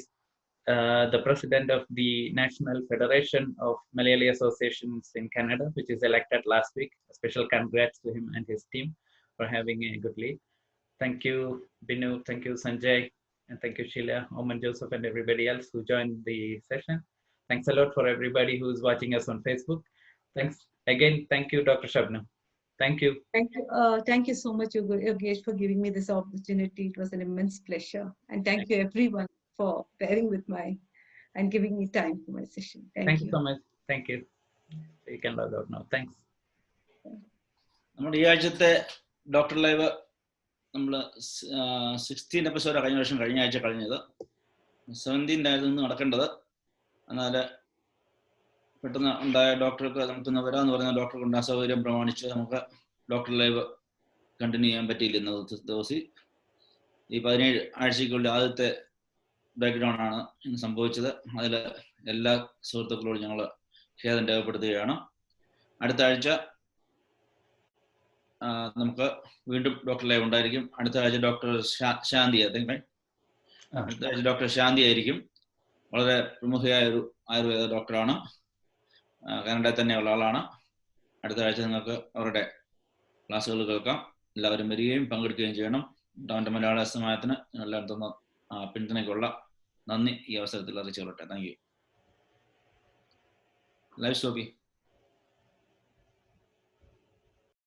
the president of the National Federation of Malayali Associations in Canada, which is elected last week. A special congrats to him and his team for having a good lead. Thank you, Binu. Thank you, Sanjay. And thank you, Sheila, Oman Joseph, and everybody else who joined the session. Thanks a lot for everybody who's watching us on Facebook. Thanks again. Thank you, Dr. Shabnam. Thank you. Thank you so much, Yogesh, for giving me this opportunity. It was an immense pleasure. And thank you everyone for bearing with and giving me time for my session. Thank you so much. Thank you. You can log out now. Thanks. നമ്മുടെ ഈ ആഴ്ചത്തെ doctor live നമ്മൾ 16 episode കഴിഞ്ഞ ആഴ്ച കഴിഞ്ഞത്. 17 ആയിരുന്നു നടക്കേണ്ടത്. എന്നാൽ പെട്ടെന്ന് ഉണ്ടായ ഡോക്ടർക്ക് നമുക്കിന്ന് വരാമെന്ന് പറഞ്ഞ ഡോക്ടർക്ക് ഉണ്ടായ അസൗകര്യം പ്രമാണിച്ച് നമുക്ക് ഡോക്ടർ ലൈവ് കണ്ടിന്യൂ ചെയ്യാൻ പറ്റിയില്ല ഇന്നത്തെ ദിവസം. ഈ 17 ആഴ്ചയ്ക്കുള്ളിൽ ആദ്യത്തെ ബ്രേക്ക് ഡൗൺ ആണ് ഇന്ന് സംഭവിച്ചത്. അതിൽ എല്ലാ സുഹൃത്തുക്കളോടും ഞങ്ങൾ ഖേദം രേഖപ്പെടുത്തുകയാണ്. അടുത്ത ആഴ്ച നമുക്ക് വീണ്ടും ഡോക്ടർ ലൈവ് ഉണ്ടായിരിക്കും. അടുത്ത ആഴ്ച ഡോക്ടർ ശാന്തി, അടുത്ത ആഴ്ച ഡോക്ടർ ശാന്തി ആയിരിക്കും. വളരെ പ്രമുഖയായ ഒരു ആയുർവേദ ഡോക്ടറാണ്, കാനഡയിൽ തന്നെയുള്ള ആളാണ്. അടുത്ത ആഴ്ച നിങ്ങൾക്ക് അവരുടെ ക്ലാസ്സുകൾ കേൾക്കാം. എല്ലാവരും വരികയും പങ്കെടുക്കുകയും ചെയ്യണം. അവൻ്റെ മലയാള സമാജത്തിന് എല്ലാവരും തന്ന പിന്തുണയ്ക്കുള്ള നന്ദി ഈ അവസരത്തിൽ അറിയിച്ചു കൊള്ളട്ടെ. Thank you. ലൈവ് സ്റ്റോപ്പി.